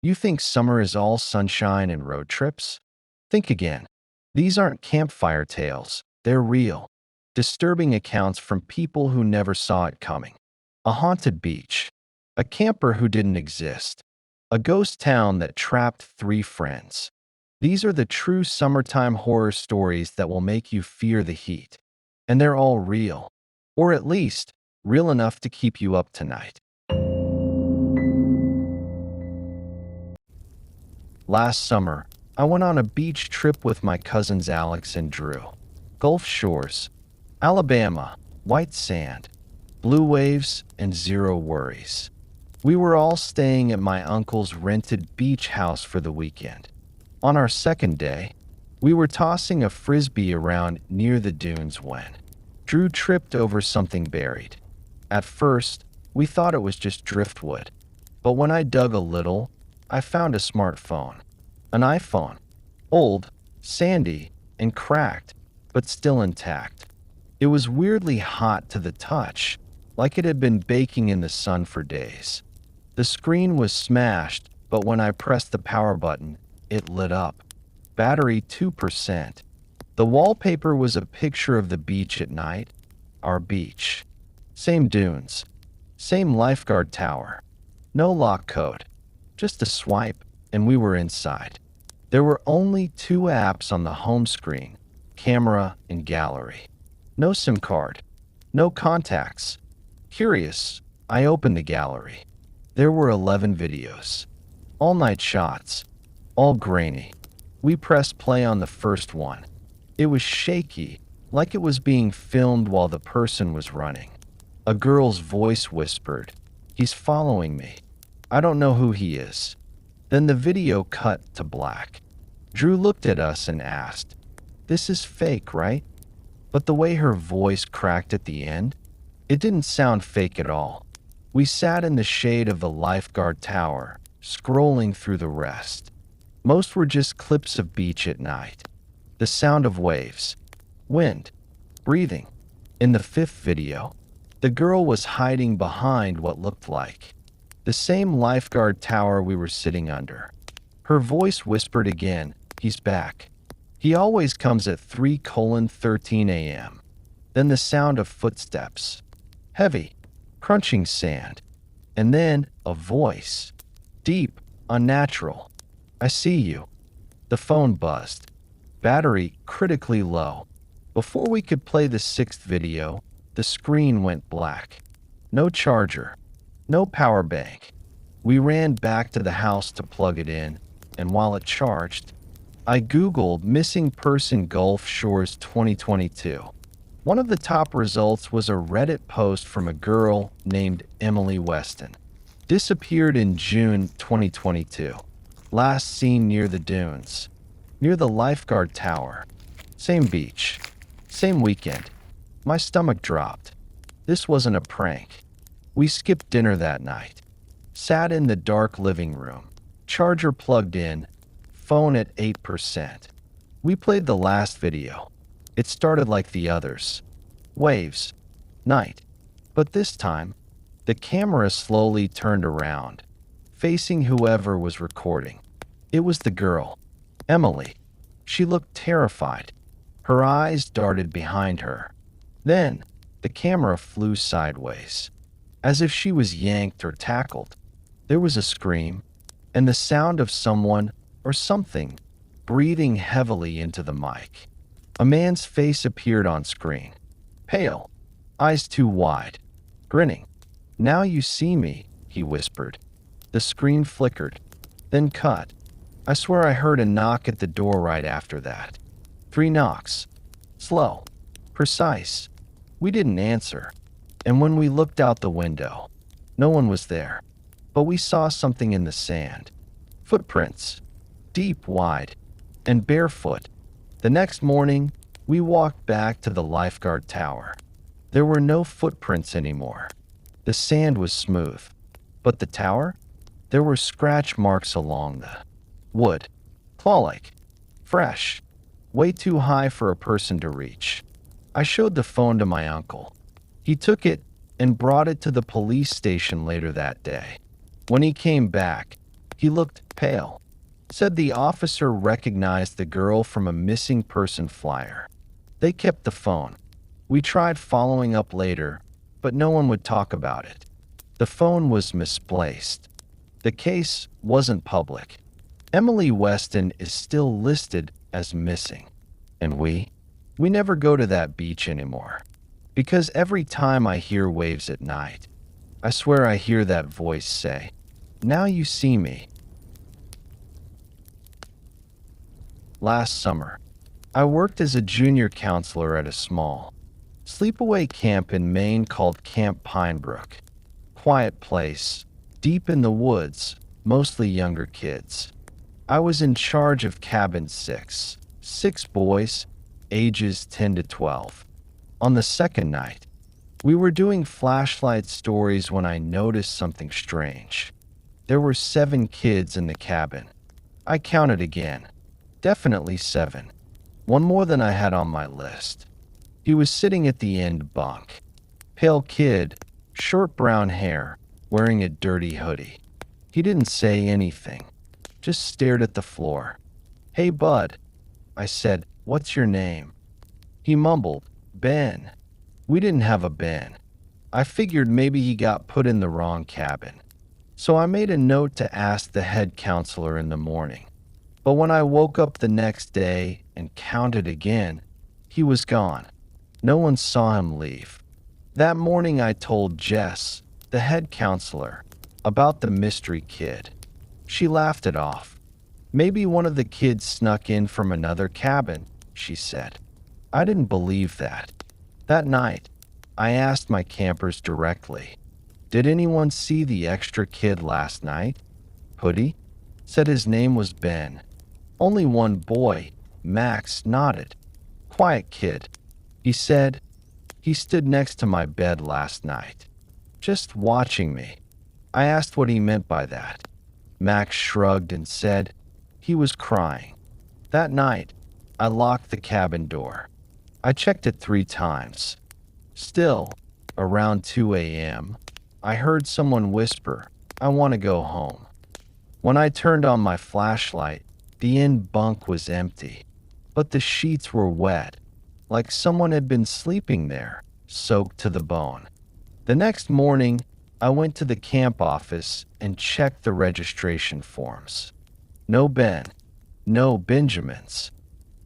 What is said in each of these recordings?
You think summer is all sunshine and road trips? Think again. These aren't campfire tales, they're real, disturbing accounts from people who never saw it coming. A haunted beach, a camper who didn't exist, a ghost town that trapped three friends. These are the true summertime horror stories that will make you fear the heat. And they're all real, or at least real enough to keep you up tonight. Last summer, I went on a beach trip with my cousins Alex and Drew. Gulf Shores, Alabama, white sand, blue waves, and zero worries. We were all staying at my uncle's rented beach house for the weekend. On our second day, we were tossing a frisbee around near the dunes when Drew tripped over something buried. At first, we thought it was just driftwood, but when I dug a little, I found a smartphone. An iPhone. Old, sandy, and cracked, but still intact. It was weirdly hot to the touch, like it had been baking in the sun for days. The screen was smashed, but when I pressed the power button, it lit up. Battery 2%. The wallpaper was a picture of the beach at night. Our beach. Same dunes. Same lifeguard tower. No lock code. Just a swipe, and we were inside. There were only two apps on the home screen, camera and gallery. No SIM card. No contacts. Curious, I opened the gallery. There were 11 videos. All night shots. All grainy. We pressed play on the first one. It was shaky, like it was being filmed while the person was running. A girl's voice whispered, "He's following me. I don't know who he is." Then the video cut to black. Drew looked at us and asked, "This is fake, right?" But the way her voice cracked at the end, it didn't sound fake at all. We sat in the shade of the lifeguard tower, scrolling through the rest. Most were just clips of beach at night. The sound of waves, wind, breathing. In the fifth video, the girl was hiding behind what looked like the same lifeguard tower we were sitting under. Her voice whispered again, "He's back. He always comes at 3:13 a.m. Then the sound of footsteps. Heavy, crunching sand. And then a voice. Deep, unnatural. "I see you." The phone buzzed. Battery critically low. Before we could play the sixth video, the screen went black. No charger. No power bank. We ran back to the house to plug it in, and while it charged, I Googled missing person Gulf Shores 2022. One of the top results was a Reddit post from a girl named Emily Weston. Disappeared in June 2022. Last seen near the dunes. Near the lifeguard tower. Same beach. Same weekend. My stomach dropped. This wasn't a prank. We skipped dinner that night. Sat in the dark living room. Charger plugged in. Phone at 8%. We played the last video. It started like the others. Waves. Night. But this time, the camera slowly turned around, facing whoever was recording. It was the girl, Emily. She looked terrified. Her eyes darted behind her. Then, the camera flew sideways, as if she was yanked or tackled. There was a scream, and the sound of someone or something breathing heavily into the mic. A man's face appeared on screen. Pale, eyes too wide, grinning. "Now you see me," he whispered. The screen flickered, then cut. I swear I heard a knock at the door right after that. 3 knocks. Slow. Precise. We didn't answer. And when we looked out the window, no one was there. But we saw something in the sand. Footprints. Deep, wide, and barefoot. The next morning, we walked back to the lifeguard tower. There were no footprints anymore. The sand was smooth. But the tower? There were scratch marks along the wood. Claw-like. Fresh. Way too high for a person to reach. I showed the phone to my uncle. He took it and brought it to the police station later that day. When he came back, he looked pale. Said the officer recognized the girl from a missing person flyer. They kept the phone. We tried following up later, but no one would talk about it. The phone was misplaced. The case wasn't public. Emily Weston is still listed as missing. And we never go to that beach anymore. Because every time I hear waves at night, I swear I hear that voice say, "Now you see me." Last summer, I worked as a junior counselor at a small sleepaway camp in Maine called Camp Pinebrook. Quiet place, deep in the woods, mostly younger kids. I was in charge of cabin 6, 6 boys, ages 10 to 12. On the second night, we were doing flashlight stories when I noticed something strange. There were 7 kids in the cabin. I counted again. Definitely 7. One more than I had on my list. He was sitting at the end bunk. Pale kid, short brown hair, wearing a dirty hoodie. He didn't say anything, just stared at the floor. "Hey, bud," I said, "what's your name?" He mumbled, "Ben." We didn't have a Ben. I figured maybe he got put in the wrong cabin. So I made a note to ask the head counselor in the morning. But when I woke up the next day and counted again, he was gone. No one saw him leave. That morning I told Jess, the head counselor, about the mystery kid. She laughed it off. "Maybe one of the kids snuck in from another cabin," she said. I didn't believe that. That night, I asked my campers directly, "Did anyone see the extra kid last night?" Hoodie said his name was Ben. Only one boy, Max, nodded. "Quiet kid," he said. "He stood next to my bed last night, just watching me." I asked what he meant by that. Max shrugged and said he was crying. That night, I locked the cabin door. I checked it 3 times. Still, around 2 a.m., I heard someone whisper, "I want to go home." When I turned on my flashlight, the end bunk was empty, but the sheets were wet, like someone had been sleeping there, soaked to the bone. The next morning, I went to the camp office and checked the registration forms. No Ben, no Benjamins,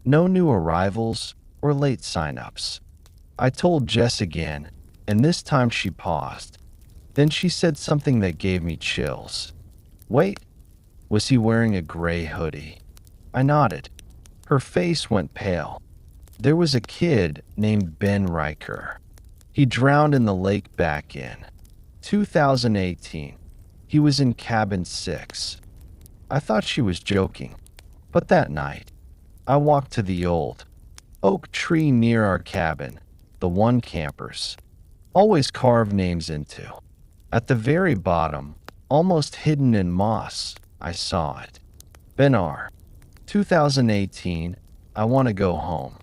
no new arrivals or late sign-ups. I told Jess again, and this time she paused. Then she said something that gave me chills. "Wait, was he wearing a gray hoodie?" I nodded. Her face went pale. There was a kid named Ben Riker. He drowned in the lake back in 2018. He was in cabin 6. I thought she was joking, but that night, I walked to the old oak tree near our cabin, the one campers always carved names into. At the very bottom, almost hidden in moss, I saw it. Ben R. 2018, I want to go home.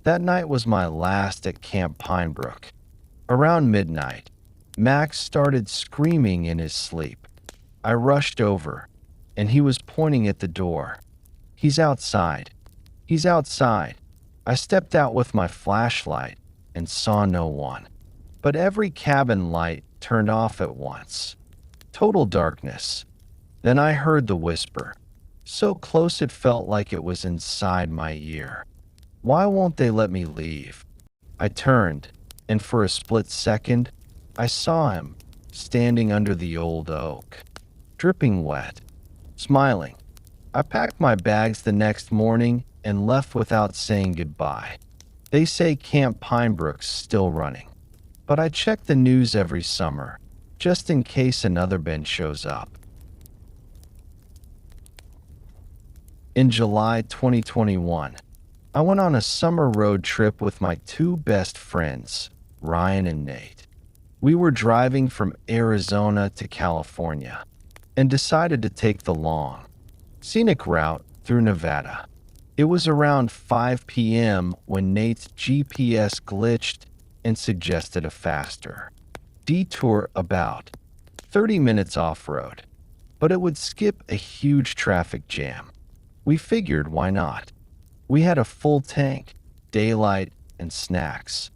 That night was my last at Camp Pinebrook. Around midnight, Max started screaming in his sleep. I rushed over, and he was pointing at the door. "He's outside. He's outside." I stepped out with my flashlight and saw no one. But every cabin light turned off at once. Total darkness. Then I heard the whisper, so close it felt like it was inside my ear. "Why won't they let me leave?" I turned, and for a split second, I saw him standing under the old oak, dripping wet, smiling. I packed my bags the next morning and left without saying goodbye. They say Camp Pinebrook's still running, but I check the news every summer, just in case another Ben shows up. In July 2021, I went on a summer road trip with my 2 best friends, Ryan and Nate. We were driving from Arizona to California and decided to take the long, scenic route through Nevada. It was around 5 p.m. when Nate's GPS glitched and suggested a faster detour about 30 minutes off-road. but it would skip a huge traffic jam. We figured, why not? We had a full tank, daylight, and snacks.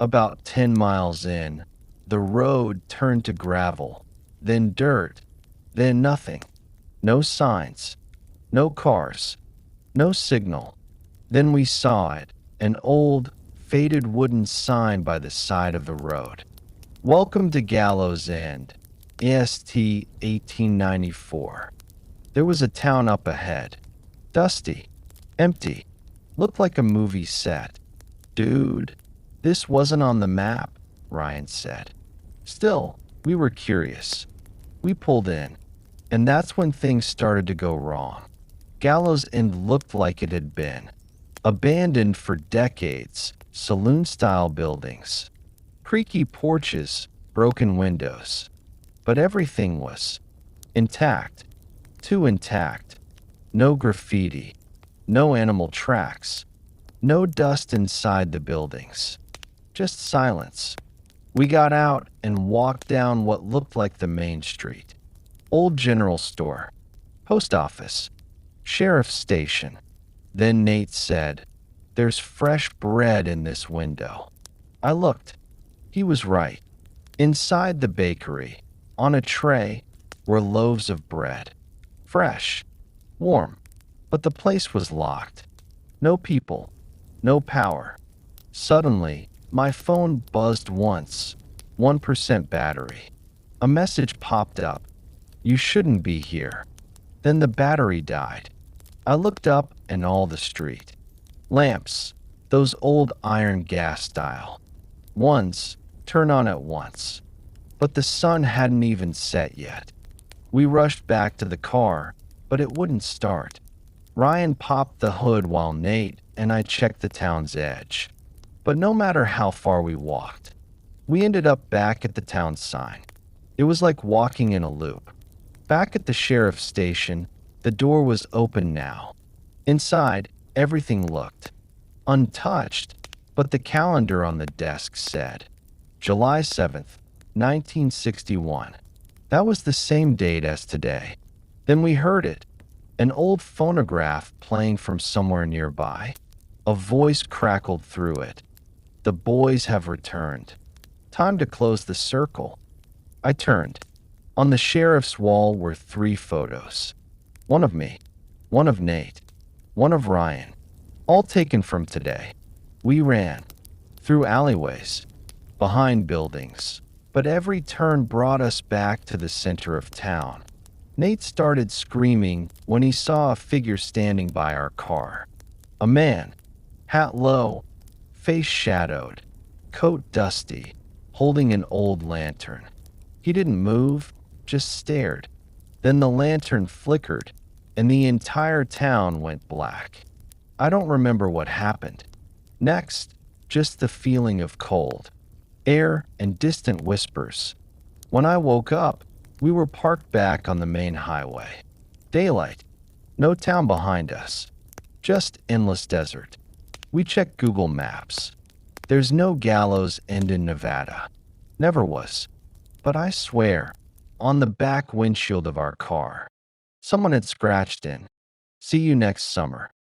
About 10 miles in, the road turned to gravel, then dirt, then nothing. No signs, no cars, no signal. Then we saw it, an old, faded wooden sign by the side of the road. Welcome to Gallows End, EST 1894. There was a town up ahead. Dusty, empty, looked like a movie set. Dude, this wasn't on the map, Ryan said. Still, we were curious. We pulled in, and that's when things started to go wrong. Gallows End looked like it had been abandoned for decades, saloon-style buildings, creaky porches, broken windows. But everything was intact, too intact. No graffiti, no animal tracks, no dust inside the buildings. Just silence. We got out and walked down what looked like the main street. Old general store, post office, sheriff's station. Then Nate said, "There's fresh bread in this window." I looked. He was right. Inside the bakery, on a tray, were loaves of bread. Fresh, warm, but the place was locked. No people, no power. Suddenly, my phone buzzed once, 1% battery. A message popped up. "You shouldn't be here." Then the battery died. I looked up and all the street. Lamps, those old iron gas style ones, turn on at once. But the sun hadn't even set yet. We rushed back to the car, but it wouldn't start. Ryan popped the hood while Nate and I checked the town's edge. But no matter how far we walked, we ended up back at the town sign. It was like walking in a loop. Back at the sheriff's station, the door was open now. Inside, everything looked untouched, but the calendar on the desk said July 7th, 1961. That was the same date as today. Then we heard it, an old phonograph playing from somewhere nearby. A voice crackled through it. "The boys have returned. Time to close the circle." I turned. On the sheriff's wall were 3 photos. One of me, one of Nate, one of Ryan, all taken from today. We ran, through alleyways, behind buildings, but every turn brought us back to the center of town. Nate started screaming when he saw a figure standing by our car. A man, hat low, face shadowed, coat dusty, holding an old lantern. He didn't move, just stared. Then the lantern flickered, and the entire town went black. I don't remember what happened. Next, just the feeling of cold air and distant whispers. When I woke up, we were parked back on the main highway. Daylight, no town behind us, just endless desert. We checked Google Maps. There's no Gallows End in Nevada. Never was. But I swear, on the back windshield of our car, someone had scratched in, "See you next summer."